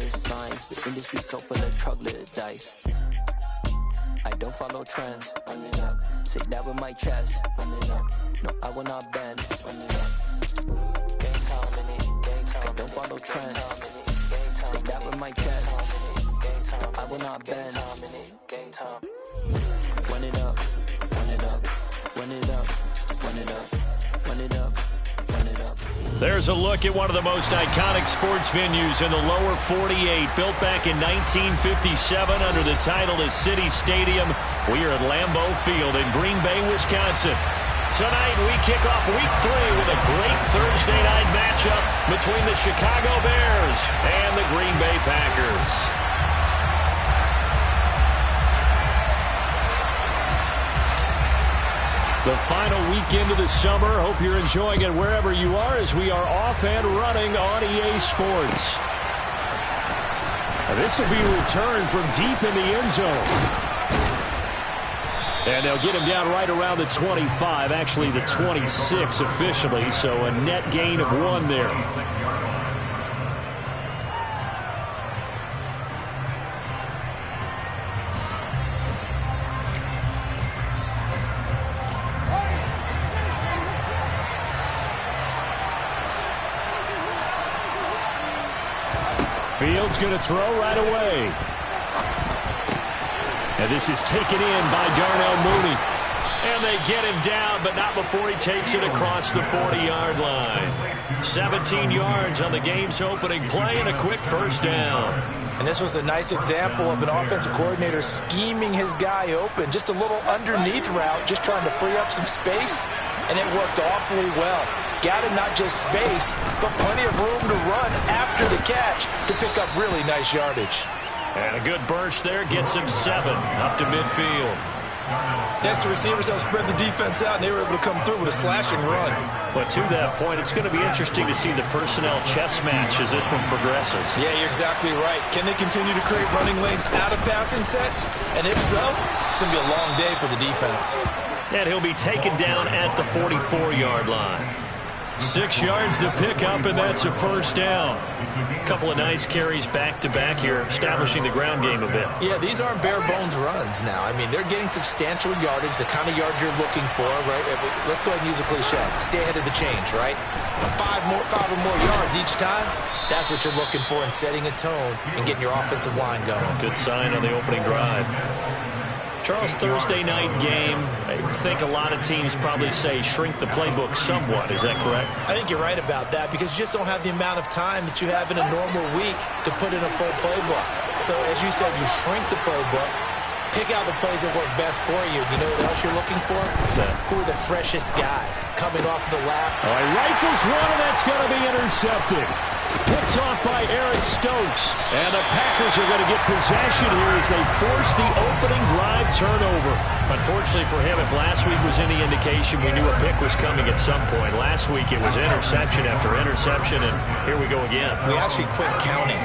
dollar signs. The industry so full of troglodytes. I don't follow trends. Run it up. Say that with my chest. Run it up. No, I will not bend. Run it up. Gang time in it. Gang time. I don't follow trends. Say that with my chest. No, I will not bend. Gang time. Run it up. Run it up. Run it up. Run it up. Run it up. Run it up. There's a look at one of the most iconic sports venues in the lower 48, built back in 1957 under the title of City Stadium. We are at Lambeau Field in Green Bay, Wisconsin. Tonight we kick off Week 3 with a great Thursday night matchup between the Chicago Bears and the Green Bay Packers. The final weekend of the summer. Hope you're enjoying it wherever you are as we are off and running on EA Sports. This will be a return from deep in the end zone. And they'll get him down right around the 25, actually the 26 officially, so a net gain of 1 there. Fields going to throw right away. And this is taken in by Darnell Mooney. And they get him down, but not before he takes it across the 40-yard line. 17 yards on the game's opening play and a quick first down. And this was a nice example of an offensive coordinator scheming his guy open. Just a little underneath route, just trying to free up some space. And it worked awfully well. Got him not just space, but plenty of room to run after the catch to pick up really nice yardage. And a good burst there gets him 7 up to midfield. Next, the receivers helped spread the defense out, and they were able to come through with a slashing run. But to that point, it's going to be interesting to see the personnel chess match as this one progresses. Yeah, you're exactly right. Can they continue to create running lanes out of passing sets? And if so, it's going to be a long day for the defense. And he'll be taken down at the 44-yard line. 6 yards to pick up, and that's a first down. A couple of nice carries back-to-back here, establishing the ground game a bit. Yeah, these aren't bare-bones runs now. I mean, they're getting substantial yardage, the kind of yards you're looking for, right? Let's go ahead and use a cliche. Stay ahead of the change, right? 5 or more yards each time, that's what you're looking for in setting a tone and getting your offensive line going. Good sign on the opening drive. Charles, Thursday night game, I think a lot of teams probably say shrink the playbook somewhat. Is that correct? I think you're right about that because you just don't have the amount of time that you have in a normal week to put in a full playbook. So, as you said, you shrink the playbook, pick out the plays that work best for you. You know what else you're looking for? What's that? Who are the freshest guys coming off the lap? All right, rifles one, and that's going to be intercepted. Picked off by Eric Stokes. And the Packers are going to get possession here as they force the opening drive turnover. Unfortunately for him, if last week was any indication, we knew a pick was coming at some point. Last week it was interception after interception, and here we go again. We actually quit counting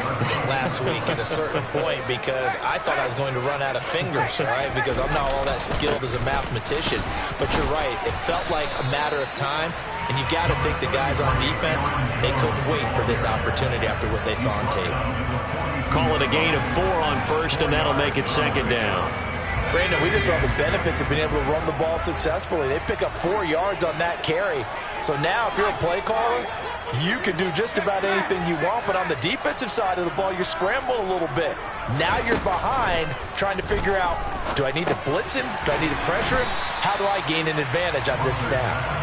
last week at a certain point because I thought I was going to run out of fingers, right? Because I'm not all that skilled as a mathematician. But you're right. It felt like a matter of time. And you got to think the guys on defense, they couldn't wait for this opportunity after what they saw on tape. Call it a gain of 4 on first, and that'll make it second down. Brandon, we just saw the benefits of being able to run the ball successfully. They pick up 4 yards on that carry. So now if you're a play caller, you can do just about anything you want. But on the defensive side of the ball, you're scrambling a little bit. Now you're behind trying to figure out, do I need to blitz him? Do I need to pressure him? How do I gain an advantage on this snap?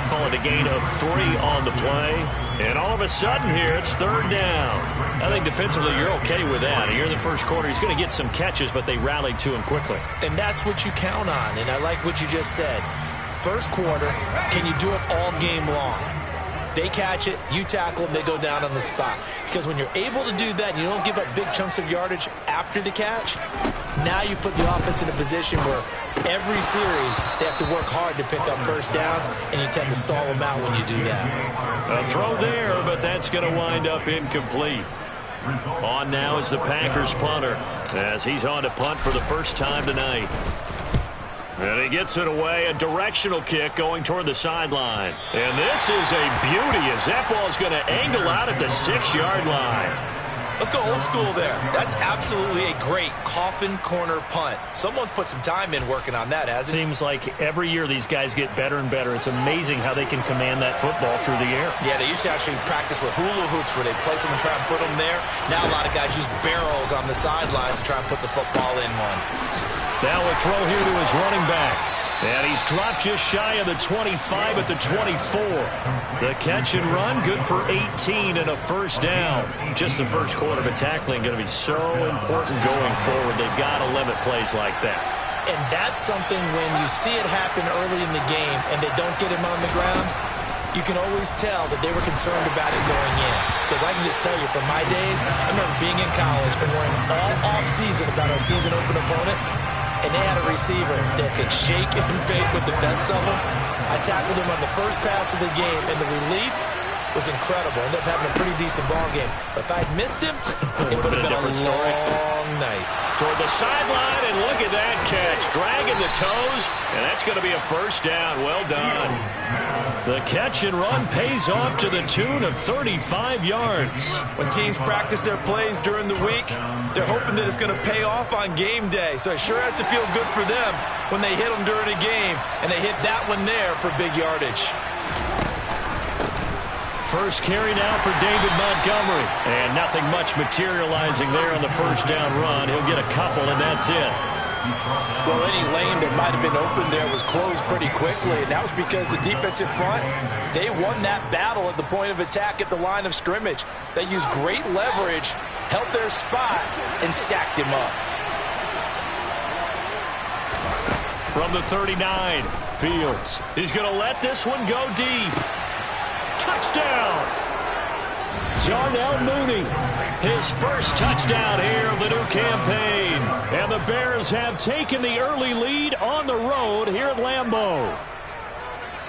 Call it a gain of 3 on the play. And all of a sudden here, it's third down. I think defensively you're okay with that. Here in the first quarter, he's going to get some catches, but they rallied to him quickly. And that's what you count on. And I like what you just said. First quarter, can you do it all game long? They catch it, you tackle them, they go down on the spot. Because when you're able to do that and you don't give up big chunks of yardage after the catch, now you put the offense in a position where every series they have to work hard to pick up first downs, and you tend to stall them out when you do that. A throw there, but that's going to wind up incomplete. On now is the Packers punter as he's on to punt for the first time tonight. And he gets it away, a directional kick going toward the sideline. And this is a beauty as that ball's going to angle out at the 6-yard line. Let's go old school there. That's absolutely a great coffin corner punt. Someone's put some time in working on that, hasn't it? Seems like every year these guys get better and better. It's amazing how they can command that football through the air. Yeah, they used to actually practice with hula hoops where they place them and try and put them there. Now a lot of guys use barrels on the sidelines to try and put the football in one. Now a throw here to his running back. And he's dropped just shy of the 25 at the 24. The catch and run, good for 18 and a first down. Just the first quarter, but tackling going to be so important going forward. They've got to limit plays like that. And that's something when you see it happen early in the game and they don't get him on the ground, you can always tell that they were concerned about it going in. Because I can just tell you from my days, I remember being in college and worrying all offseason about our season open opponent. And they had a receiver that could shake and bake with the best of them. I tackled him on the first pass of the game, and the relief was incredible. Ended up having a pretty decent ball game. But if I'd missed him, it would have been a long night. Toward the sideline, and look at that catch. Dragging the toes, and that's going to be a first down. Well done. The catch and run pays off to the tune of 35 yards. When teams practice their plays during the week, they're hoping that it's going to pay off on game day. So it sure has to feel good for them when they hit them during a game, and they hit that one there for big yardage. First carry now for David Montgomery. And nothing much materializing there on the first down run. He'll get a couple, and that's it. Well, any lane that might have been open there was closed pretty quickly, and that was because the defensive front, they won that battle at the point of attack at the line of scrimmage. They used great leverage, held their spot, and stacked him up. From the 39, Fields. He's going to let this one go deep. Touchdown! Darnell Mooney, his first touchdown here of the new campaign. And the Bears have taken the early lead on the road here at Lambeau.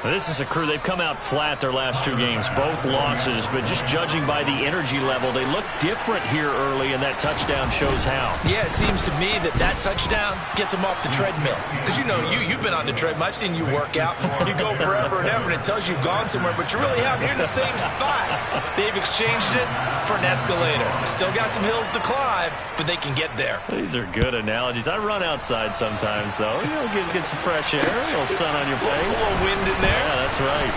This is a crew, they've come out flat their last two games, both losses, but just judging by the energy level, they look different here early, and that touchdown shows how. Yeah, it seems to me that touchdown gets them off the treadmill. Because, you know, you've been on the treadmill. I've seen you work out. You go forever and ever, and it tells you you've gone somewhere, but you really have. You're in the same spot. They've exchanged it for an escalator. Still got some hills to climb, but they can get there. These are good analogies. I run outside sometimes, though. You know, get some fresh air, a little sun on your face. A little wind in there. Yeah, that's right.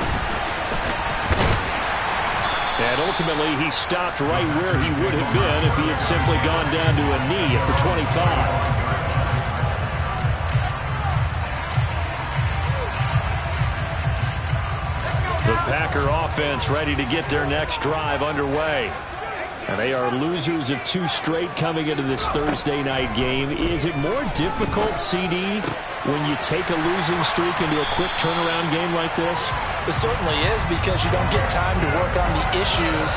And ultimately, he stopped right where he would have been if he had simply gone down to a knee at the 25. The Packer offense ready to get their next drive underway. And they are losers of two straight coming into this Thursday night game. Is it more difficult, CD, when you take a losing streak into a quick turnaround game like this? It certainly is, because you don't get time to work on the issues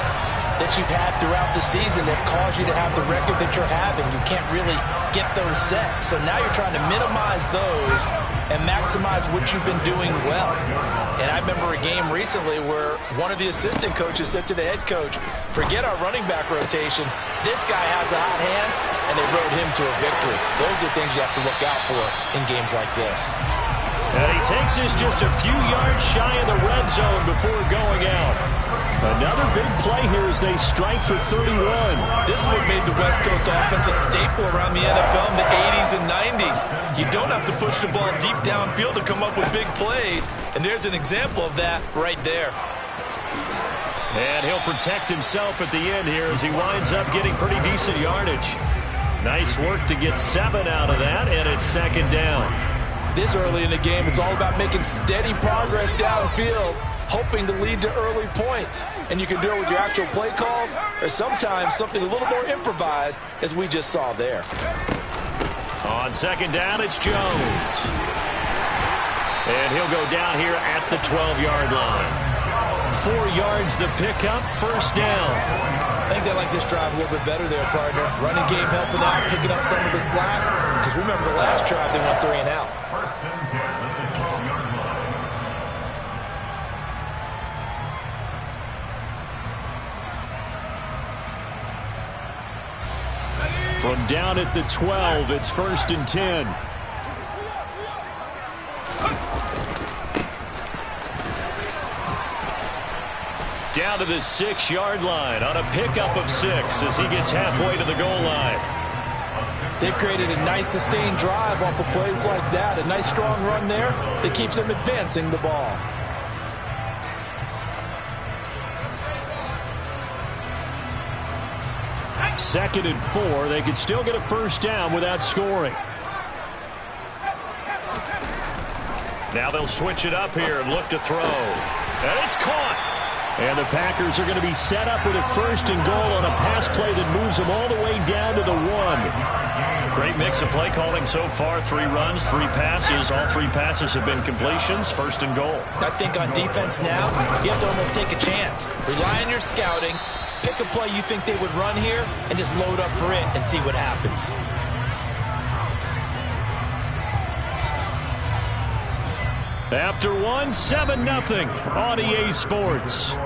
that you've had throughout the season that have caused you to have the record that you're having. You can't really get those set. So now you're trying to minimize those and maximize what you've been doing well. And I remember a game recently where one of the assistant coaches said to the head coach, forget our running back rotation. This guy has a hot hand, and they rode him to a victory. Those are things you have to look out for in games like this. And he takes us just a few yards shy of the red zone before going out. Another big play here as they strike for 31. This is what made the West Coast offense a staple around the NFL in the 80s and 90s. You don't have to push the ball deep downfield to come up with big plays, and there's an example of that right there. And he'll protect himself at the end here as he winds up getting pretty decent yardage. Nice work to get 7 out of that, and it's second down. This early in the game, it's all about making steady progress downfield, hoping to lead to early points. And you can do it with your actual play calls, or sometimes something a little more improvised, as we just saw there. On second down, it's Jones. And he'll go down here at the 12-yard line. 4 yards the pickup, first down. I think they like this drive a little bit better there, partner. Running game helping out, picking up some of the slack. Because remember the last drive, they went 3 and out. From down at the 12, it's 1st and 10. Down to the 6-yard line on a pickup of 6 as he gets halfway to the goal line. They've created a nice sustained drive off of plays like that. A nice strong run there that keeps them advancing the ball. Second and 4. They could still get a first down without scoring. Now they'll switch it up here and look to throw. And it's caught. And the Packers are going to be set up with a first and goal on a pass play that moves them all the way down to the 1. Great mix of play calling so far. 3 runs, 3 passes. All 3 passes have been completions. First and goal. I think on defense now, you have to almost take a chance. Rely on your scouting. Pick a play you think they would run here and just load up for it and see what happens. After 1, 7-0 on EA Sports.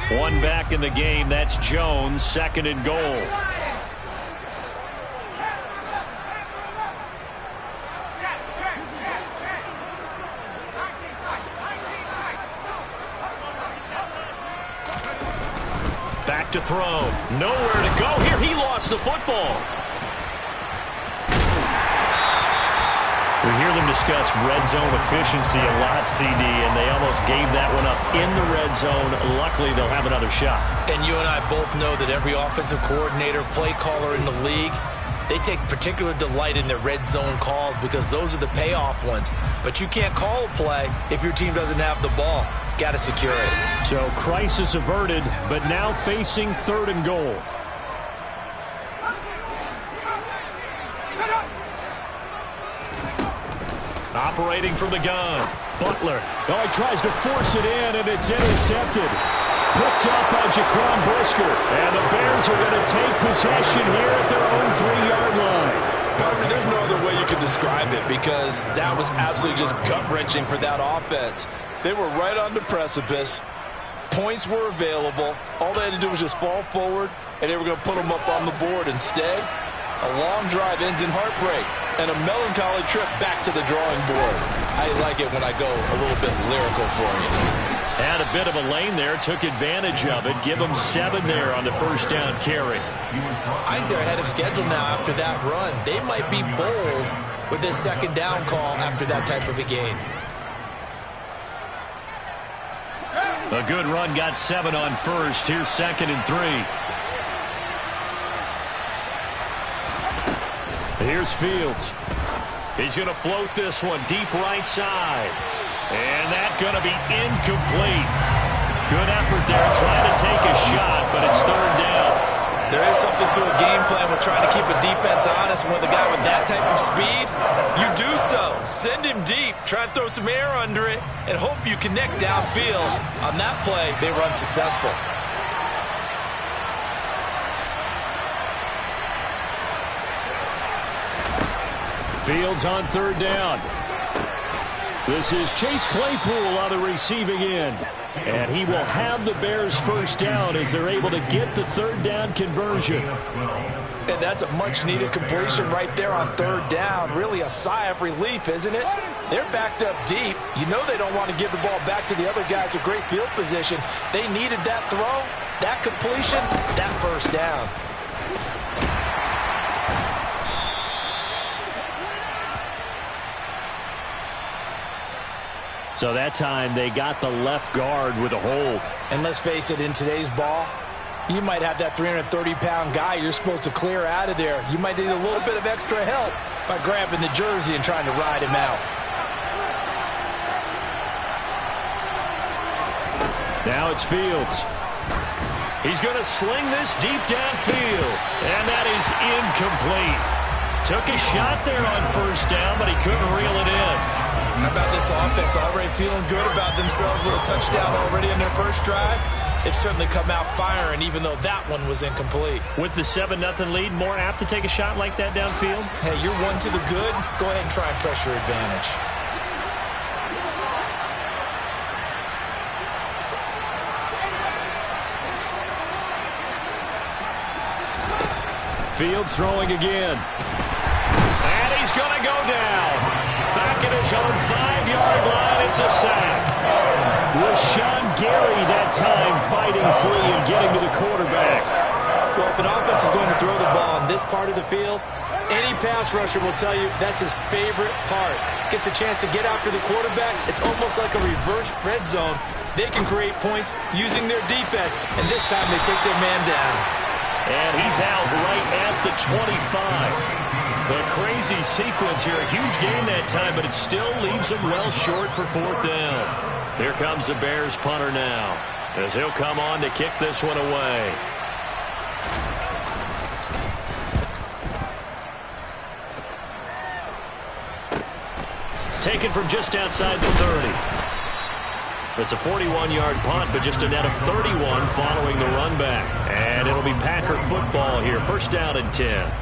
One back in the game. That's Jones. Second and goal. Back to throw. Nowhere to go here. He lost the football. We hear them discuss red zone efficiency a lot, CD, and they almost gave that one up in the red zone. Luckily, they'll have another shot. And you and I both know that every offensive coordinator, play caller in the league, they take particular delight in their red zone calls because those are the payoff ones. But you can't call a play if your team doesn't have the ball. Got to secure it. So crisis averted, but now facing third and goal. Operating from the gun. Butler. Oh, he tries to force it in, and it's intercepted. Picked up by Jaquan Brisker. And the Bears are going to take possession here at their own 3-yard line. There's no other way you could describe it because that was absolutely just gut-wrenching for that offense. They were right on the precipice. Points were available. All they had to do was just fall forward, and they were going to put them up on the board. Instead, a long drive ends in heartbreak and a melancholy trip back to the drawing board. I like it when I go a little bit lyrical for you. Had a bit of a lane there, took advantage of it. Give them 7 there on the first down carry. I think they're ahead of schedule now after that run. They might be bold with this second down call after that type of a game. A good run, got 7 on first. Here's second and 3. Here's Fields. He's going to float this one deep right side. And that's going to be incomplete. Good effort there trying to take a shot, but it's third down. There is something to a game plan with trying to keep a defense honest. And with a guy with that type of speed, you do so. Send him deep. Try and throw some air under it and hope you connect downfield. On that play, they were unsuccessful. Fields on third down. This is Chase Claypool on the receiving end. And he will have the Bears first down as they're able to get the third down conversion. And that's a much-needed completion right there on third down. Really a sigh of relief, isn't it? They're backed up deep. You know they don't want to give the ball back to the other guys with great field position. They needed that throw, that completion, that first down. So that time they got the left guard with a hold. And let's face it, in today's ball, you might have that 330-pound guy you're supposed to clear out of there. You might need a little bit of extra help by grabbing the jersey and trying to ride him out. Now it's Fields. He's going to sling this deep downfield. And that is incomplete. Took a shot there on first down, but he couldn't reel it in. How about this offense already feeling good about themselves with a touchdown already in their first drive? They've certainly come out firing, even though that one was incomplete. With the 7-0 lead, more apt to take a shot like that downfield? Hey, you're one to the good. Go ahead and try and pressure advantage. Fields throwing again. And he's going to go down. Back at his own 5-yard line, it's a sack. Rashawn Gary that time fighting free and getting to the quarterback. Well, if an offense is going to throw the ball on this part of the field, any pass rusher will tell you that's his favorite part. Gets a chance to get after the quarterback. It's almost like a reverse red zone. They can create points using their defense, and this time they take their man down. And he's out right at the 25. A crazy sequence here. A huge gain that time, but it still leaves him well short for 4th down. Here comes the Bears punter now, as he'll come on to kick this one away. Taken from just outside the 30. It's a 41-yard punt, but just a net of 31 following the run back. And it'll be Packer football here. 1st down and 10.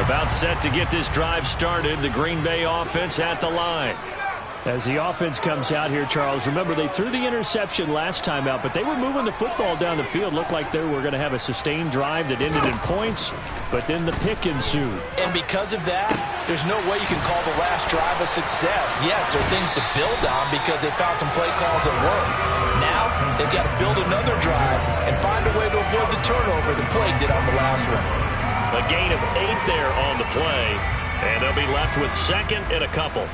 About set to get this drive started. The Green Bay offense at the line. As the offense comes out here, Charles, remember they threw the interception last time out, but they were moving the football down the field. Looked like they were going to have a sustained drive that ended in points, but then the pick ensued. And because of that, there's no way you can call the last drive a success. Yes, there are things to build on because they found some play calls that work. Now, they've got to build another drive and find a way to avoid the turnover that plagued it on the last one. A gain of 8 there on the play, and they'll be left with 2nd and a couple.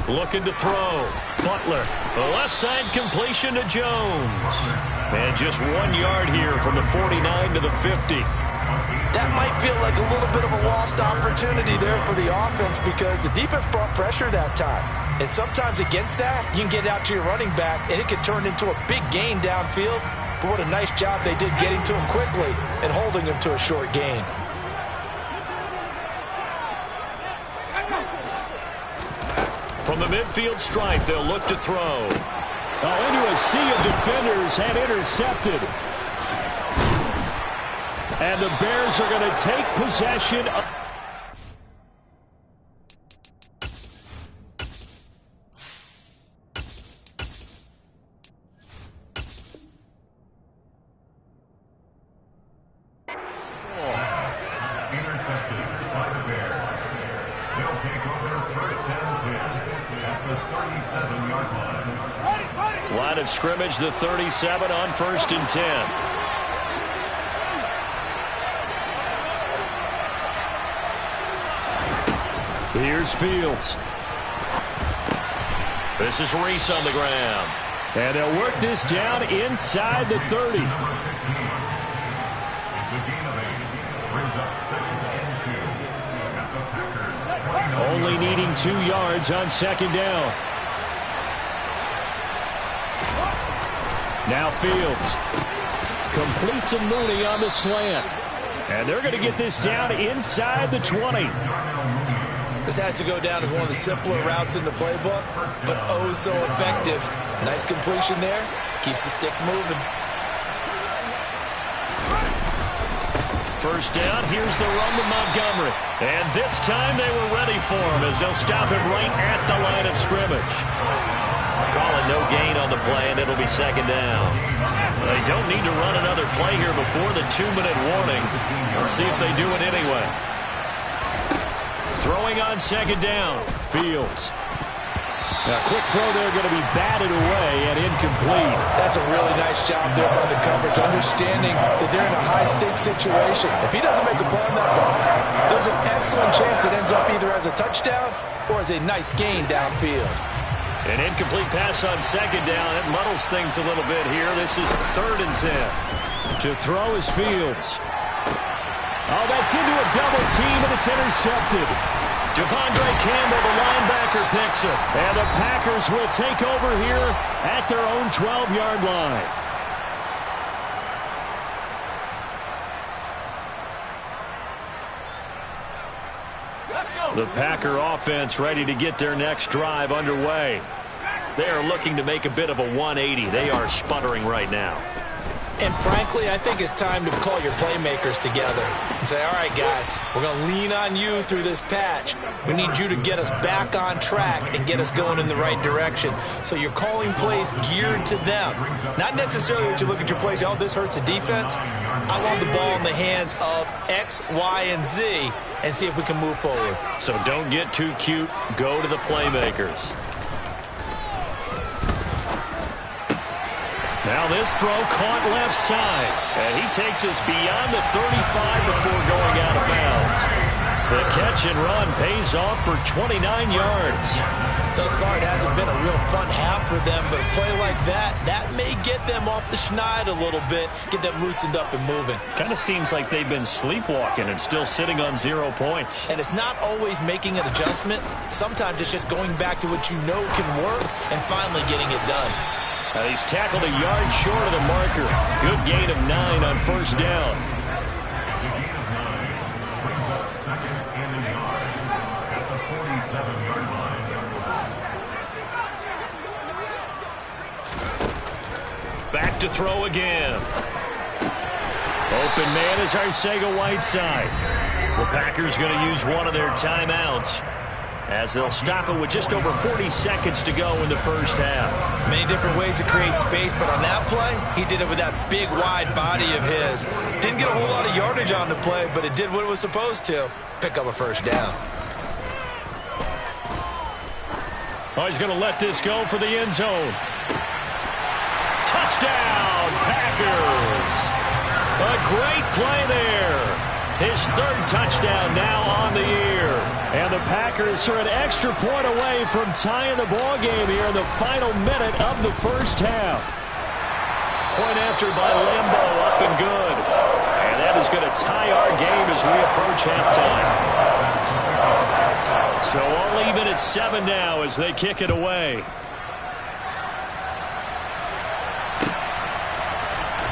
Looking to throw. Butler. The left side completion to Jones. And just 1 yard here from the 49 to the 50. That might feel like a little bit of a lost opportunity there for the offense because the defense brought pressure that time. And sometimes against that, you can get out to your running back, and it can turn into a big gain downfield. But what a nice job they did getting to him quickly and holding him to a short gain. From the midfield stripe, they'll look to throw. Into a sea of defenders and intercepted. And the Bears are going to take possession of... Intercepted by the Bears. They'll take over 1st and 10 at the 37-yard line. Line of scrimmage, the 37 on 1st and 10. Here's Fields. This is Reese on the ground. And they'll work this down inside the 30. It's a gain of 8. Brings up 2nd and 2 at the Packers. Only needing 2 yards on 2nd down. Now Fields completes a Mooney on the slant. And they're going to get this down inside the 20. This has to go down as one of the simpler routes in the playbook, but oh so effective. Nice completion there. Keeps the sticks moving. 1st down, here's the run to Montgomery. And this time they were ready for him as they'll stop him right at the line of scrimmage. Calling no gain on the play, and it'll be 2nd down. They don't need to run another play here before the 2-minute warning. Let's see if they do it anyway. Throwing on 2nd down. Fields. A quick throw there going to be batted away and incomplete. That's a really nice job there by the coverage, understanding that they're in a high-stakes situation. If he doesn't make a play on that ball, there's an excellent chance it ends up either as a touchdown or as a nice gain downfield. An incomplete pass on second down. It muddles things a little bit here. This is 3rd and 10. To throw is Fields. Oh, that's into a double team, and it's intercepted. Devondre Campbell, the linebacker, picks it. And the Packers will take over here at their own 12-yard line. The Packer offense ready to get their next drive underway. They are looking to make a bit of a 180. They are sputtering right now. And frankly, I think it's time to call your playmakers together and say, all right, guys, we're going to lean on you through this patch. We need you to get us back on track and get us going in the right direction. So you're calling plays geared to them. Not necessarily that you look at your plays, oh, this hurts the defense. I want the ball in the hands of X, Y, and Z and see if we can move forward. So don't get too cute. Go to the playmakers. Now this throw caught left side. And he takes us beyond the 35 before going out of bounds. The catch and run pays off for 29 yards. Thus far, it hasn't been a real fun half for them, but a play like that may get them off the schneid a little bit, get them loosened up and moving. Kind of seems like they've been sleepwalking and still sitting on 0 points. And it's not always making an adjustment. Sometimes it's just going back to what you know can work and finally getting it done. He's tackled a yard short of the marker. Good gain of 9 on 1st down. Back to throw again. Open man is Arcega-Whiteside. The Packers going to use one of their timeouts, as they'll stop it with just over 40 seconds to go in the 1st half. Many different ways to create space, but on that play, he did it with that big, wide body of his. Didn't get a whole lot of yardage on the play, but it did what it was supposed to. Pick up a 1st down. Oh, he's going to let this go for the end zone. Touchdown, Packers! A great play there. His 3rd touchdown now on the year. And the Packers are an extra point away from tying the ball game here in the final minute of the 1st half. Point after by Lambeau, up and good. And that is going to tie our game as we approach halftime. So all even at 7 now as they kick it away.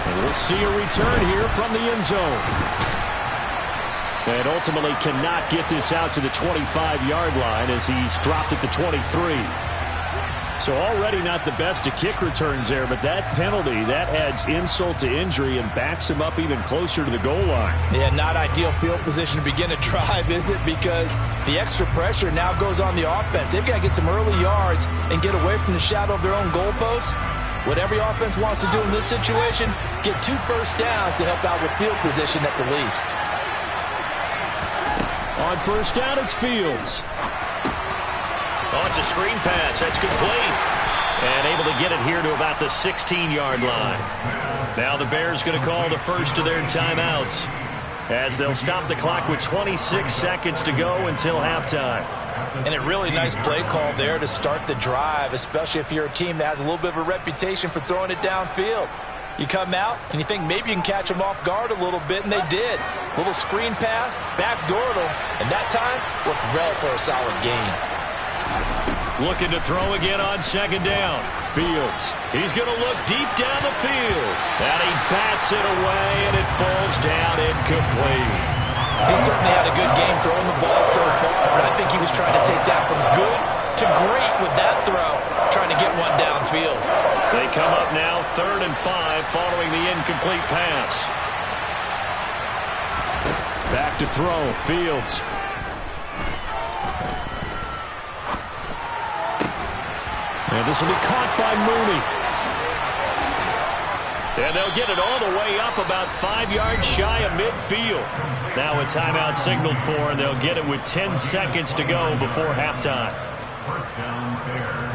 And we'll see a return here from the end zone. And ultimately cannot get this out to the 25-yard line as he's dropped at the 23. So already not the best to kick returns there, but that penalty, that adds insult to injury and backs him up even closer to the goal line. Yeah, not ideal field position to begin a drive, is it? Because the extra pressure now goes on the offense. They've got to get some early yards and get away from the shadow of their own goalposts. What every offense wants to do in this situation, get 2 1st downs to help out with field position at the least. On 1st down, it's Fields. Oh, it's a screen pass. That's complete. And able to get it here to about the 16-yard line. Now the Bears going to call the first of their timeouts, as they'll stop the clock with 26 seconds to go until halftime. And a really nice play call there to start the drive, especially if you're a team that has a little bit of a reputation for throwing it downfield. You come out and you think maybe you can catch them off guard a little bit, and they did. Little screen pass, backdoored them, and that time worked well for a solid gain. Looking to throw again on 2nd down. Fields, he's going to look deep down the field. And he bats it away, and it falls down incomplete. He certainly had a good game throwing the ball so far, but I think he was trying to take that from good to great with that throw, trying to get one downfield. They come up now 3rd and 5 following the incomplete pass. Back to throw, Fields. And this will be caught by Mooney. And they'll get it all the way up about 5 yards shy of midfield. Now a timeout signaled for, and they'll get it with 10 seconds to go before halftime. 1st down, Bears.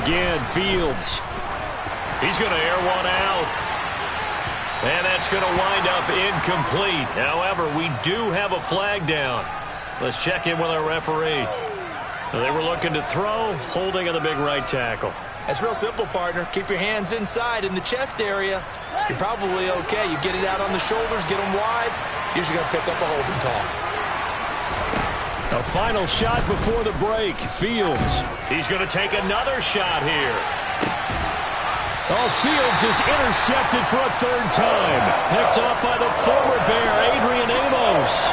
Again, Fields. He's going to air one out. And that's going to wind up incomplete. However, we do have a flag down. Let's check in with our referee. They were looking to throw, holding on the big right tackle. That's real simple, partner. Keep your hands inside in the chest area. You're probably okay. You get it out on the shoulders, get them wide. Usually going to pick up a holding call. A final shot before the break. Fields. He's going to take another shot here. Oh, Fields is intercepted for a third time. Picked up by the former Bear, Adrian Amos.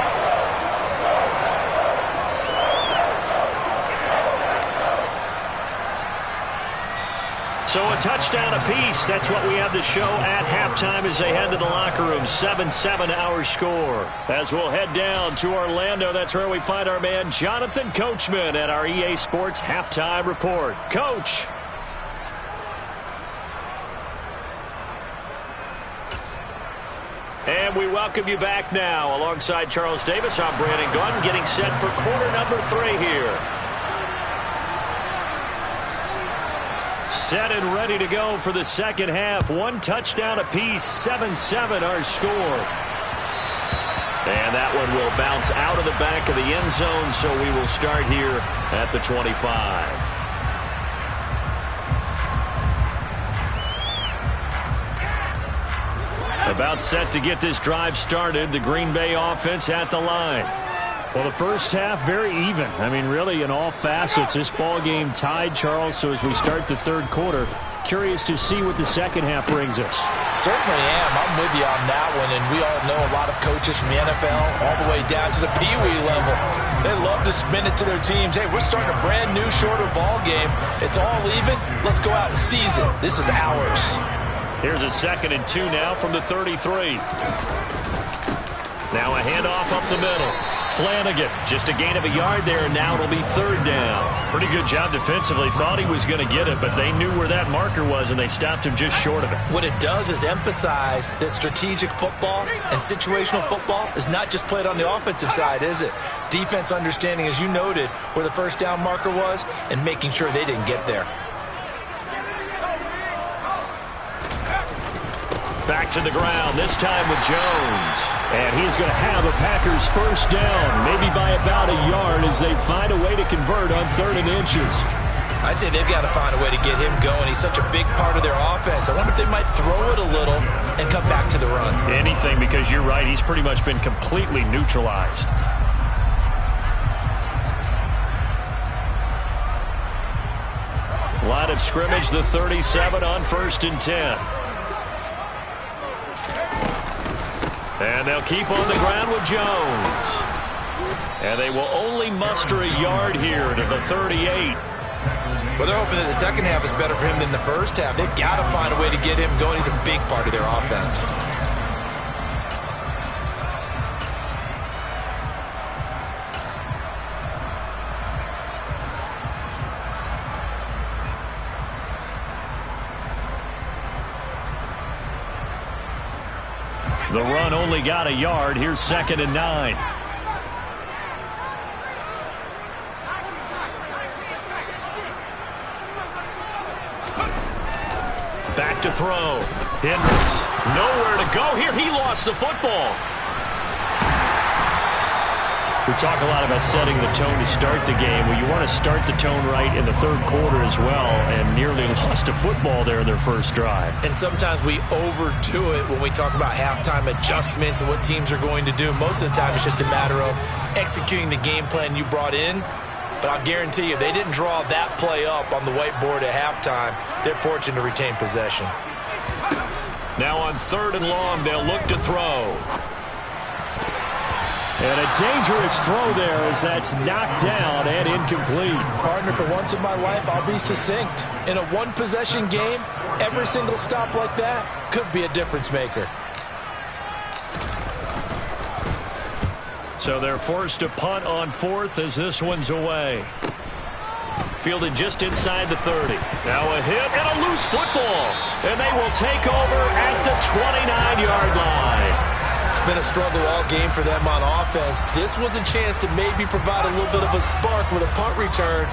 So a touchdown apiece. That's what we have to show at halftime as they head to the locker room. 7-7 our score. As we'll head down to Orlando, that's where we find our man Jonathan Coachman at our EA Sports Halftime Report. Coach. And we welcome you back now. Alongside Charles Davis, I'm Brandon Gunn, getting set for quarter number 3 here. Set and ready to go for the second half. One touchdown apiece, 7-7 our score. And that one will bounce out of the back of the end zone, so we will start here at the 25. About set to get this drive started. The Green Bay offense at the line. Well, the first half, very even. I mean, really, in all facets, this ball game tied, Charles. So as we start the third quarter, curious to see what the second half brings us. Certainly am. I'm with you on that one. And we all know a lot of coaches from the NFL all the way down to the Pee-wee level. They love to spin it to their teams. Hey, we're starting a brand new, shorter ball game. It's all even. Let's go out and seize it. This is ours. Here's a 2nd and 2 now from the 33. Now a handoff up the middle. Flanagan, just a gain of a yard there, and now it'll be 3rd down. Pretty good job defensively. Thought he was going to get it, but they knew where that marker was, and they stopped him just short of it. What it does is emphasize that strategic football and situational football is not just played on the offensive side, is it? Defense understanding, as you noted, where the first down marker was and making sure they didn't get there. Back to the ground, this time with Jones. And he's going to have a Packers first down, maybe by about a yard as they find a way to convert on 3rd and inches. I'd say they've got to find a way to get him going. He's such a big part of their offense. I wonder if they might throw it a little and come back to the run. Anything, because you're right, he's pretty much been completely neutralized. Line of scrimmage, the 37 on 1st and 10. And they'll keep on the ground with Jones. And they will only muster a yard here to the 38. Well, they're hoping that the second half is better for him than the first half. They've got to find a way to get him going. He's a big part of their offense. The run only got a yard. Here's 2nd and 9. Back to throw. Hendricks. Nowhere to go here. He lost the football. We talk a lot about setting the tone to start the game. Well, you want to start the tone right in the third quarter as well, and nearly lost a football there in their first drive. And sometimes we overdo it when we talk about halftime adjustments and what teams are going to do. Most of the time it's just a matter of executing the game plan you brought in. But I'll guarantee you, they didn't draw that play up on the whiteboard at halftime. They're fortunate to retain possession. Now on 3rd and long, they'll look to throw. And a dangerous throw there as that's knocked down and incomplete. Partner, for once in my life, I'll be succinct. In a one-possession game, every single stop like that could be a difference maker. So they're forced to punt on 4th as this one's away. Fielded just inside the 30. Now a hit and a loose football. And they will take over at the 29-yard line. It's been a struggle all game for them on offense. This was a chance to maybe provide a little bit of a spark with a punt return.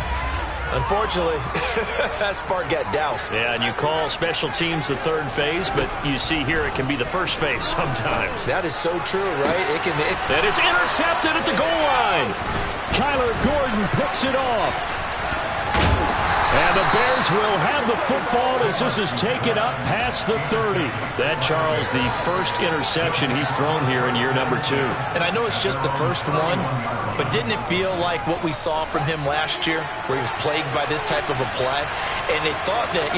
Unfortunately, that spark got doused. Yeah, and you call special teams the third phase, but you see here it can be the first phase sometimes. That is so true, right? And it's intercepted at the goal line. Kyler Gordon picks it off. And the Bears will have the football as this is taken up past the 30. That, Charles, the first interception he's thrown here in year number 2. And I know it's just the first one, but didn't it feel like what we saw from him last year, where he was plagued by this type of a play? And they thought that,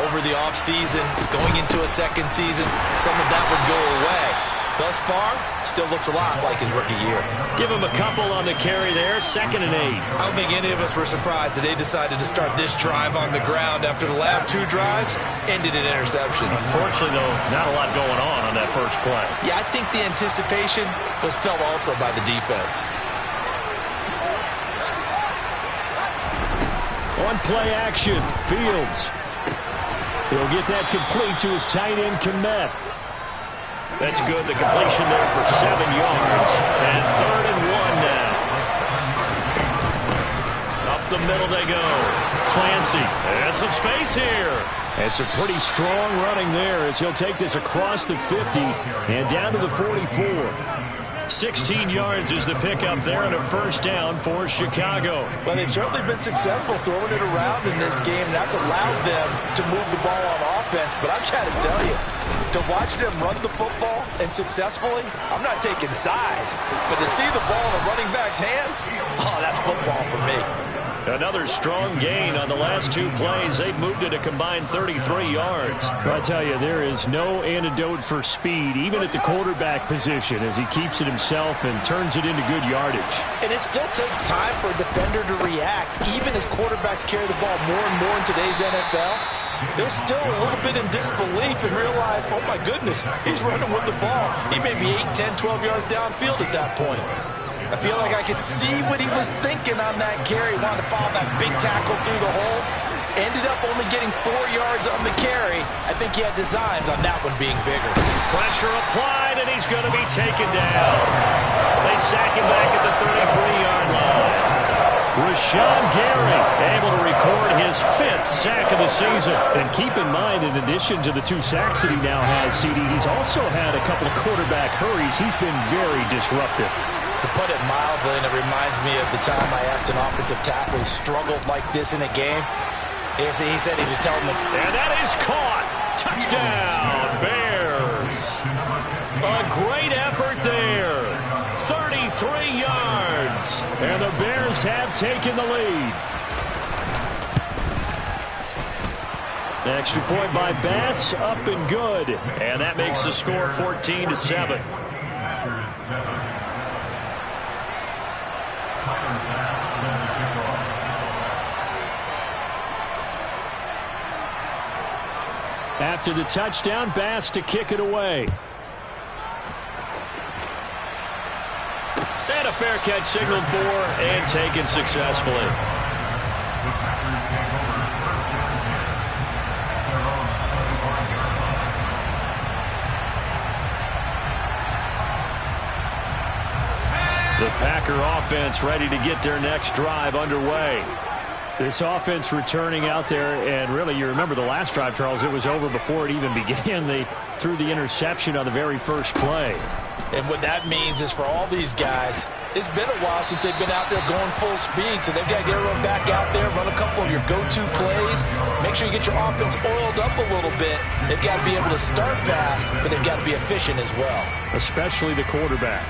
over the offseason, going into a second season, some of that would go away. Thus far, still looks a lot like his rookie year. Give him a couple on the carry there, 2nd and 8. I don't think any of us were surprised that they decided to start this drive on the ground after the last 2 drives ended in interceptions. Unfortunately, though, not a lot going on that first play. Yeah, I think the anticipation was felt also by the defense. On play action, Fields. He'll get that complete to his tight end, Kmet. That's good. The completion there for 7 yards. And 3rd and 1 now. Up the middle they go. Clancy. And some space here. And some pretty strong running there as he'll take this across the 50 and down to the 44. 16 yards is the pickup there and a first down for Chicago. Well, they've certainly been successful throwing it around in this game. That's allowed them to move the ball on offense. But I've got to tell you, to watch them run the football and successfully, I'm not taking sides. But to see the ball in a running back's hands, that's football for me. Another strong gain on the last 2 plays. They've moved it a combined 33 yards. I tell you, there is no antidote for speed, even at the quarterback position, as he keeps it himself and turns it into good yardage. And it still takes time for a defender to react, even as quarterbacks carry the ball more and more in today's NFL. They're still a little bit in disbelief and realize, oh my goodness, he's running with the ball. He may be 8, 10, 12 yards downfield at that point. I feel like I could see what he was thinking on that carry. Wanted to follow that big tackle through the hole. Ended up only getting 4 yards on the carry. I think he had designs on that one being bigger. Pressure applied, and he's going to be taken down. They sack him back at the 33-yard line. Rashawn Gary able to record his 5th sack of the season. And keep in mind, in addition to the 2 sacks that he now has, CD, he's also had a couple of quarterback hurries. He's been very disruptive. To put it mildly, and it reminds me of the time I asked an offensive tackle who struggled like this in a game. He said he was telling them. And that is caught. Touchdown, Bears. A great effort there. 33 yards. And the Bears have taken the lead. The extra point by Bass, up and good. And that makes the score 14-7. After the touchdown, Bass to kick it away. And a fair catch signaled for and taken successfully. The Packer offense ready to get their next drive underway. This offense returning out there, and really, you remember the last drive, Charles, it was over before it even began. They threw the interception on the very first play. And what that means is for all these guys, it's been a while since they've been out there going full speed, so they've got to get everyone back out there, run a couple of your go-to plays, make sure you get your offense oiled up a little bit. They've got to be able to start fast, but they've got to be efficient as well. Especially the quarterback.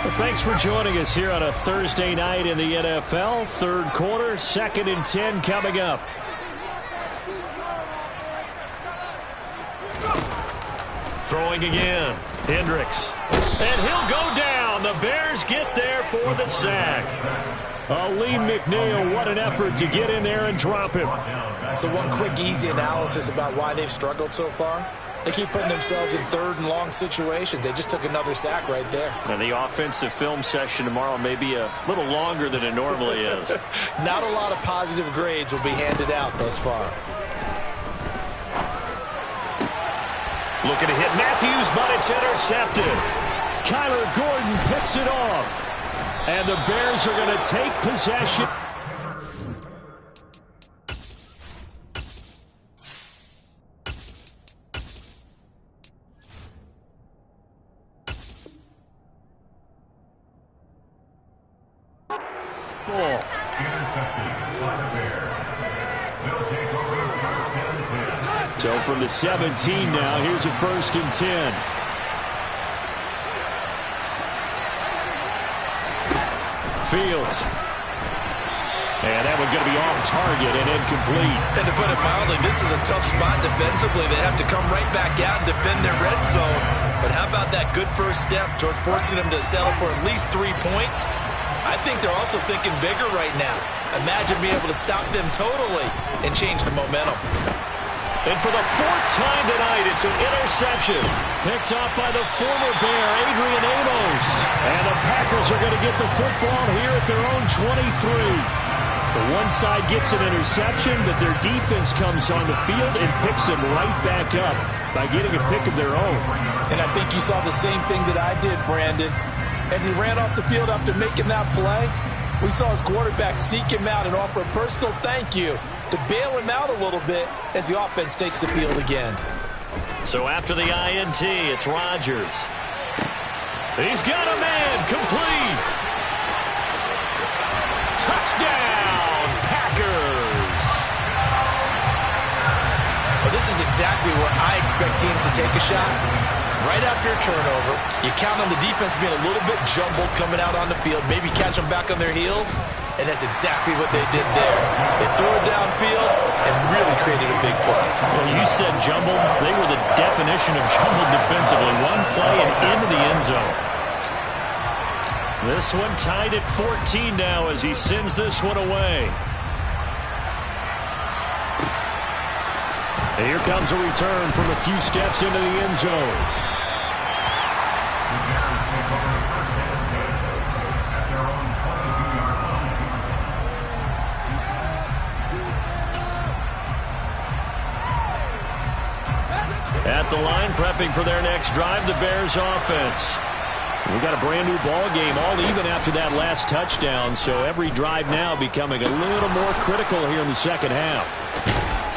Well, thanks for joining us here on a Thursday night in the NFL. 3rd quarter, 2nd and 10 coming up. Throwing again. Hendricks. And he'll go down. The Bears get there for the sack. Lee McNeil, what an effort to get in there and drop him. So one quick, easy analysis about why they've struggled so far. They keep putting themselves in 3rd and long situations. They just took another sack right there. And the offensive film session tomorrow may be a little longer than it normally is. Not a lot of positive grades will be handed out thus far. Looking to hit Matthews, but it's intercepted. Kyler Gordon picks it off. And the Bears are going to take possession. Ball. So from the 17 now, here's a 1st and 10. Fields. And that one's going to be off target and incomplete. And to put it mildly, this is a tough spot defensively. They have to come right back out and defend their red zone. But how about that good first step towards forcing them to settle for at least 3 points? I think they're also thinking bigger right now. Imagine being able to stop them totally and change the momentum. And for the 4th time tonight, it's an interception. Picked up by the former Bear, Adrian Amos. And the Packers are going to get the football here at their own 23. The one side gets an interception, but their defense comes on the field and picks them right back up by getting a pick of their own. And I think you saw the same thing that I did, Brandon. As he ran off the field after making that play, we saw his quarterback seek him out and offer a personal thank you to bail him out a little bit as the offense takes the field again. So after the INT, it's Rodgers. He's got a man, complete. Touchdown, Packers. Well, this is exactly where I expect teams to take a shot. Right after a turnover, you count on the defense being a little bit jumbled coming out on the field, maybe catch them back on their heels, and that's exactly what they did there. They threw it downfield and really created a big play. Well, you said jumbled. They were the definition of jumbled defensively. One play and into the end zone. This one tied at 14 now as he sends this one away. And here comes a return from a few steps into the end zone. At the line, prepping for their next drive, the Bears offense. We got a brand new ball game, all even after that last touchdown, so every drive now becoming a little more critical here in the second half.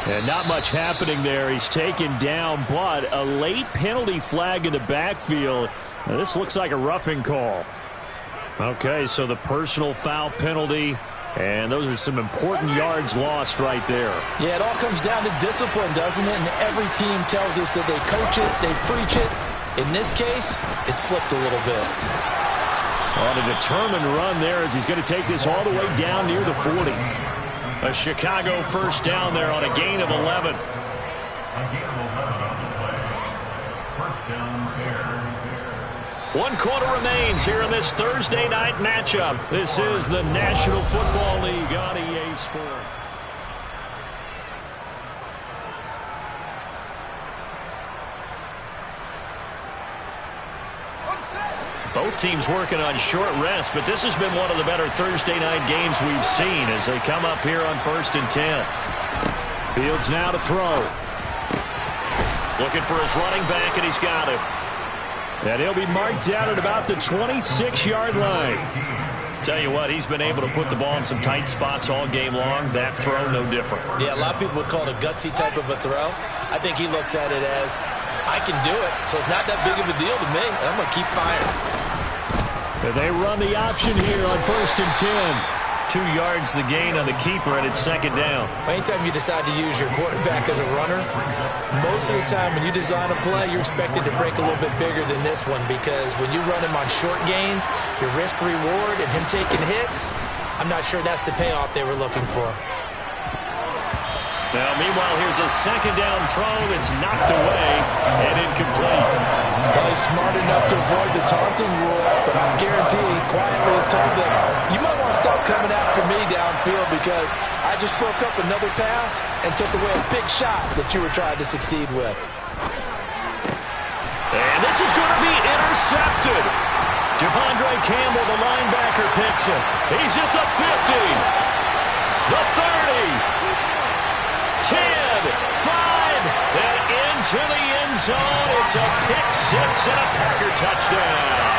And not much happening there. He's taken down, but a late penalty flag in the backfield. Now, this looks like a roughing call. Okay, so the personal foul penalty, and those are some important yards lost right there. Yeah, it all comes down to discipline, doesn't it? And every team tells us that they coach it, they preach it. In this case, it slipped a little bit. On a determined run there as he's going to take this all the way down near the 40. A Chicago first down there on a gain of 11. One quarter remains here in this Thursday night matchup. This is the National Football League on EA Sports. Both teams working on short rest, but this has been one of the better Thursday night games we've seen as they come up here on 1st and 10. Fields now to throw. Looking for his running back, and he's got it. And he'll be marked down at about the 26-yard line. Tell you what, he's been able to put the ball in some tight spots all game long. That throw, no different. Yeah, a lot of people would call it a gutsy type of a throw. I think he looks at it as, I can do it, so it's not that big of a deal to me, and I'm going to keep firing. They run the option here on 1st and 10. 2 yards the gain on the keeper, and it's second down. Anytime you decide to use your quarterback as a runner, most of the time when you design a play, you're expected to break a little bit bigger than this one, because when you run him on short gains, your risk-reward and him taking hits, I'm not sure that's the payoff they were looking for. Now, meanwhile, here's a second down throw that's knocked away and incomplete. Well, he's smart enough to avoid the taunting rule, but I'm guaranteed quietly has told them, you might want to stop coming after me downfield because I just broke up another pass and took away a big shot that you were trying to succeed with. And this is going to be intercepted. Devondre Campbell, the linebacker, picks him. He's at the 50, the 30. 10, 5, and into the end zone. It's a pick 6 and a Packer touchdown.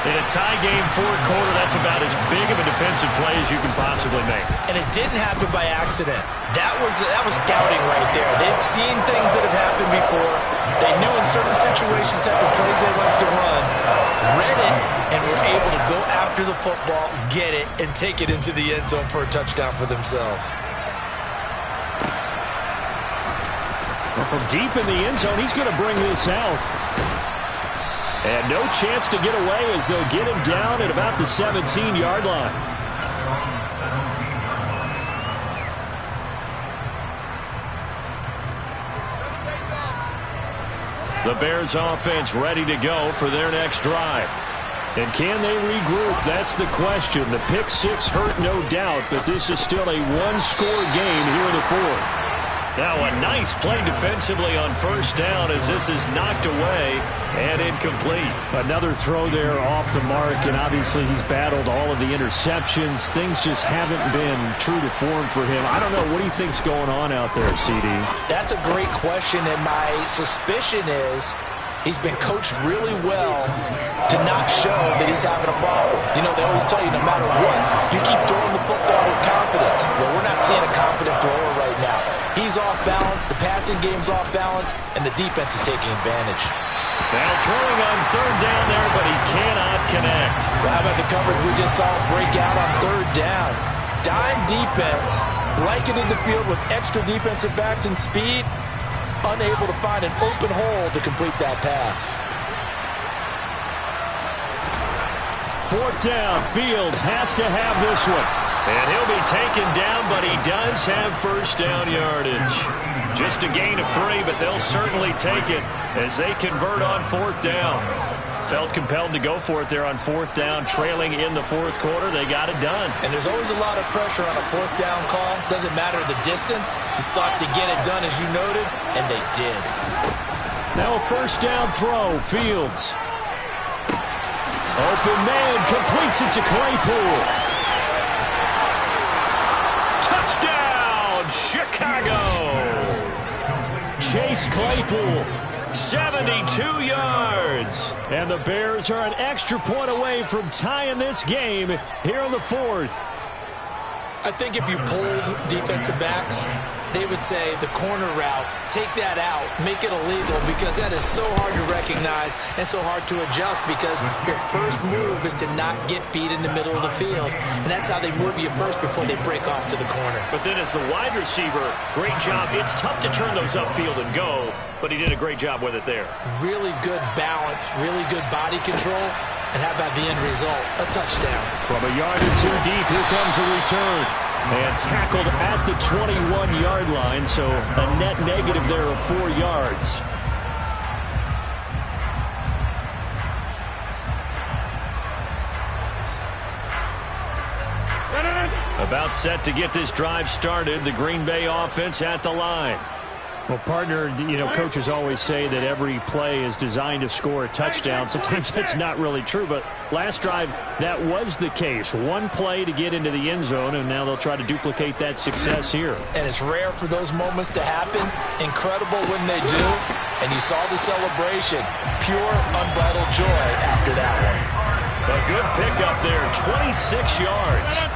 In a tie game fourth quarter, that's about as big of a defensive play as you can possibly make. And it didn't happen by accident. That was scouting right there. They've seen things that have happened before. They knew in certain situations the type of plays they like to run, read it, and were able to go after the football, get it, and take it into the end zone for a touchdown for themselves. Well, from deep in the end zone, he's going to bring this out. And no chance to get away as they'll get him down at about the 17-yard line. The Bears offense ready to go for their next drive. And can they regroup? That's the question. The pick six hurt, no doubt, but this is still a one-score game here in the fourth. Now a nice play defensively on first down as this is knocked away and incomplete. Another throw there off the mark, and obviously he's battled all of the interceptions. Things just haven't been true to form for him. I don't know. What do you think's going on out there, CD? That's a great question, and my suspicion is he's been coached really well to not show that he's having a problem. You know, they always tell you no matter what, you keep throwing the football with confidence. Well, we're not seeing a confident thrower right now. He's off balance, the passing game's off balance, and the defense is taking advantage. Now throwing on third down there, but he cannot connect. Well, how about the coverage we just saw break out on third down? Dime defense, blanketed the field with extra defensive backs and speed, unable to find an open hole to complete that pass. Fourth down, Fields has to have this one. And he'll be taken down, but he does have first down yardage. Just a gain of 3, but they'll certainly take it as they convert on fourth down. Felt compelled to go for it there on fourth down, trailing in the fourth quarter. They got it done. And there's always a lot of pressure on a fourth down call. Doesn't matter the distance. You still have to get it done, as you noted, and they did. Now a first down throw, Fields. Open man, completes it to Claypool. Touchdown, Chicago! Chase Claypool, 72 yards. And the Bears are an extra point away from tying this game here in the fourth. I think if you polled defensive backs, they would say the corner route, take that out, make it illegal, because that is so hard to recognize and so hard to adjust, because your first move is to not get beat in the middle of the field. And that's how they move you first before they break off to the corner. But then as the wide receiver, great job. It's tough to turn those upfield and go, but he did a great job with it there. Really good balance, really good body control. And how about the end result? A touchdown. From a yard or two deep, here comes a return. And tackled at the 21-yard line, so a net negative there of 4 yards. About set to get this drive started, the Green Bay offense at the line. Well, partner, you know, coaches always say that every play is designed to score a touchdown. Sometimes that's not really true, but last drive, that was the case. One play to get into the end zone, and now they'll try to duplicate that success here. And it's rare for those moments to happen. Incredible when they do. And you saw the celebration. Pure, unbridled joy after that one. A good pickup there, 26 yards.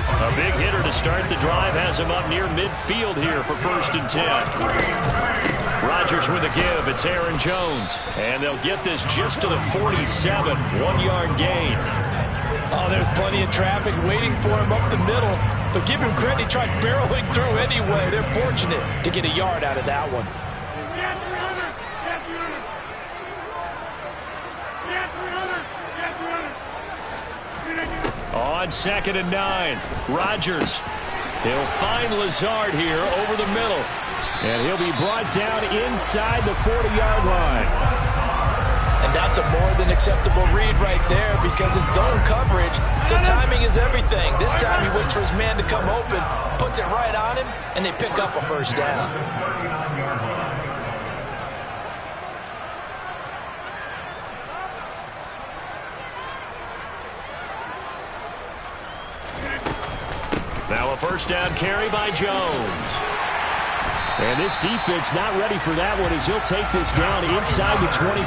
A big hitter to start the drive has him up near midfield here for 1st and 10. Rodgers with a give. It's Aaron Jones. And they'll get this just to the 47. 1-yard gain. Oh, there's plenty of traffic waiting for him up the middle. But give him credit. He tried barreling through anyway. They're fortunate to get a yard out of that one. On 2nd and 9, Rodgers. He'll find Lazard here over the middle. And he'll be brought down inside the 40-yard line. And that's a more than acceptable read right there, because it's zone coverage, so timing is everything. This time he waits for his man to come open, puts it right on him, and they pick up a first down. Now a first down carry by Jones. And this defense not ready for that one as he'll take this down inside the 25.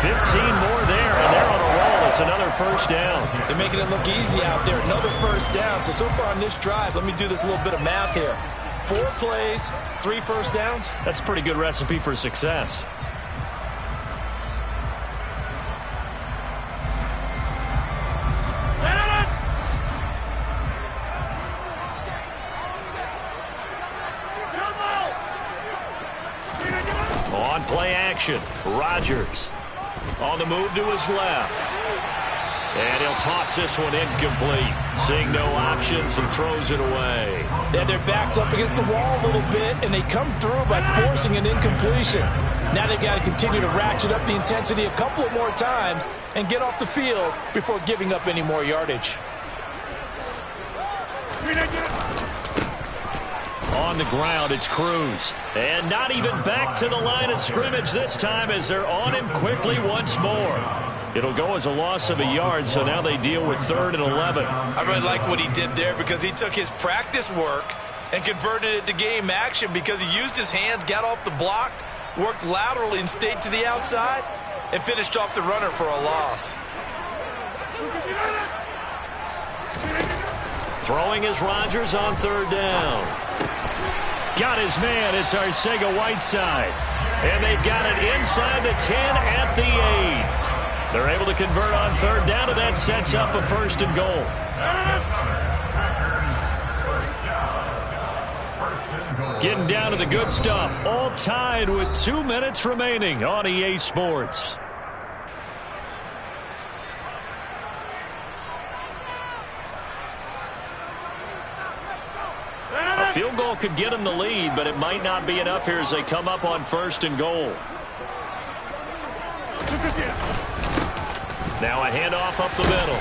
15 more there, and they're on a roll. It's another first down. They're making it look easy out there. Another first down. So far on this drive, let me do this little bit of math here. 4 plays, 3 first downs. That's a pretty good recipe for success. On play action, Rodgers on the move to his left. And he'll toss this one incomplete. Seeing no options, he throws it away. They had their backs up against the wall a little bit, and they come through by forcing an incompletion. Now they've got to continue to ratchet up the intensity a couple of more times and get off the field before giving up any more yardage. On the ground, it's Cruz. And not even back to the line of scrimmage this time as they're on him quickly once more. It'll go as a loss of a yard, so now they deal with 3rd and 11. I really like what he did there because he took his practice work and converted it to game action because he used his hands, got off the block, worked laterally and stayed to the outside, and finished off the runner for a loss. Throwing is Rodgers on 3rd down. Got his man. It's Arcega-Whiteside. And they've got it inside the 10 at the 8. They're able to convert on 3rd down, and that sets up a 1st and goal. Getting down to the good stuff. All tied with 2 minutes remaining on EA Sports. A field goal could get them the lead, but it might not be enough here as they come up on 1st and goal. Now a handoff up the middle.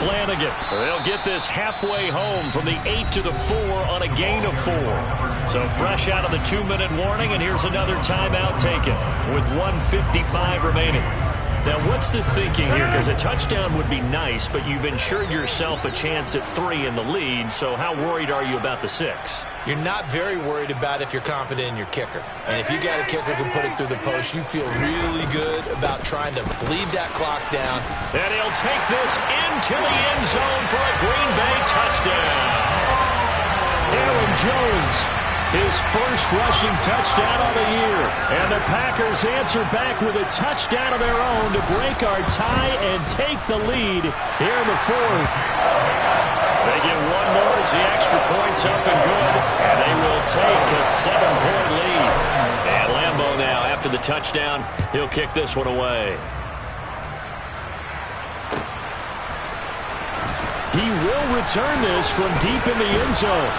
Flanagan. They'll get this halfway home from the 8 to the 4 on a gain of 4. So fresh out of the 2-minute warning, and here's another timeout taken with 1:55 remaining. Now, what's the thinking here? Because a touchdown would be nice, but you've ensured yourself a chance at 3 in the lead, so how worried are you about the 6? You're not very worried about if you're confident in your kicker. And if you got a kicker who can put it through the post, you feel really good about trying to bleed that clock down. And he'll take this into the end zone for a Green Bay touchdown. Aaron Jones, his first rushing touchdown of the year. And the Packers answer back with a touchdown of their own to break our tie and take the lead here in the 4th. They get one more as the extra point's up and good. And they will take a 7-point lead. And Lambeau now, after the touchdown, he'll kick this one away. He will return this from deep in the end zone.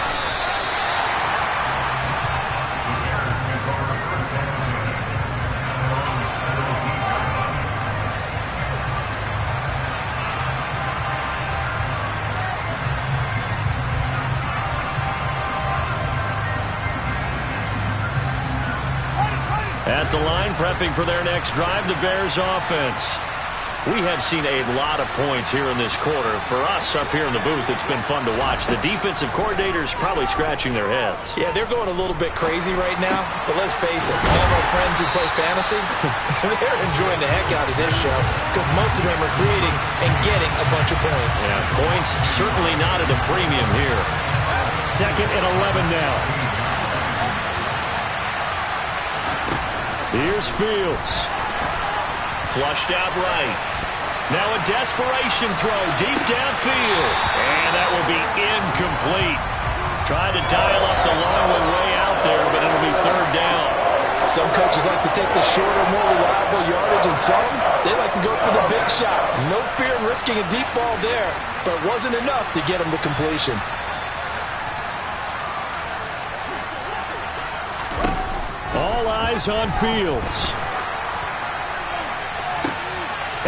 At the line, prepping for their next drive, the Bears offense. We have seen a lot of points here in this quarter. For us up here in the booth, it's been fun to watch. The defensive coordinators probably scratching their heads. Yeah, they're going a little bit crazy right now, but let's face it, all of our friends who play fantasy, they're enjoying the heck out of this show because most of them are creating and getting a bunch of points. Yeah, points certainly not at a premium here. 2nd and 11 now. Here's Fields. Flushed out right. Now a desperation throw deep downfield. And that will be incomplete. Trying to dial up the long one way out there, but it'll be 3rd down. Some coaches like to take the shorter, more reliable yardage, and some, they like to go for the big shot. No fear in risking a deep ball there, but it wasn't enough to get them to completion. All eyes on Fields.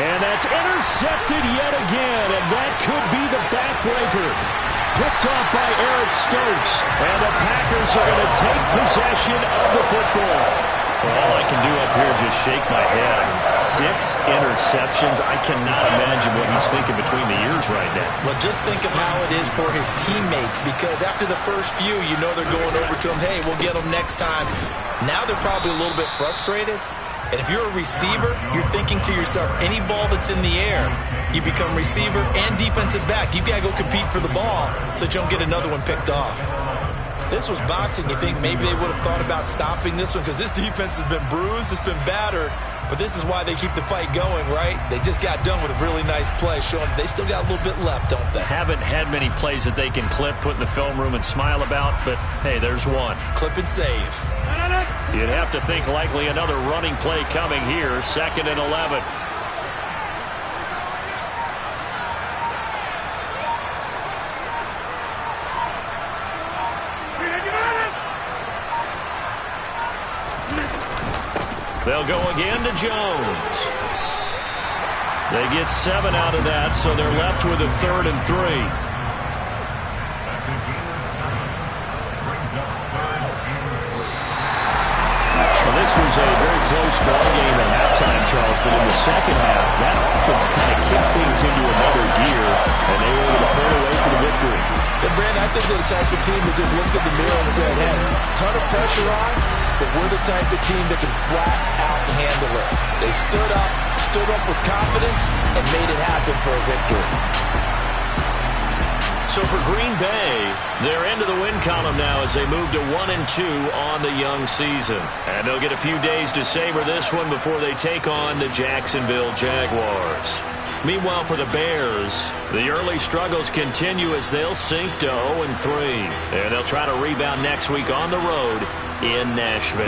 And that's intercepted yet again, and that could be the backbreaker. Picked off by Eric Stokes, and the Packers are going to take possession of the football. Well, all I can do up here is just shake my head. I mean, 6 interceptions. I cannot imagine what he's thinking between the ears right now. Well, just think of how it is for his teammates, because after the first few, you know they're going over to him, hey, we'll get them next time. Now they're probably a little bit frustrated. And if you're a receiver, you're thinking to yourself, any ball that's in the air, you become receiver and defensive back. You've got to go compete for the ball so that you don't get another one picked off. If this was boxing, you think maybe they would have thought about stopping this one, because this defense has been bruised, it's been battered, but this is why they keep the fight going, right? They just got done with a really nice play, showing they still got a little bit left, don't they? Haven't had many plays that they can clip, put in the film room, and smile about, but hey, there's one. Clip and save. You'd have to think likely another running play coming here, 2nd and 11. They'll go again to Jones. They get 7 out of that, so they're left with a 3rd and 3. This was a very close ball game at halftime, Charles, but in the second half, that offense kind of kicked things into another gear, and they were able to pull away for the victory. And Brandon, I think they're the type of team that just looked in the mirror and said, hey, ton of pressure on, but we're the type of team that can flat out handle it. They stood up with confidence, and made it happen for a victory. So for Green Bay, they're into the win column now as they move to 1-2 on the young season. And they'll get a few days to savor this one before they take on the Jacksonville Jaguars. Meanwhile, for the Bears, the early struggles continue as they'll sink to 0-3. And they'll try to rebound next week on the road in Nashville.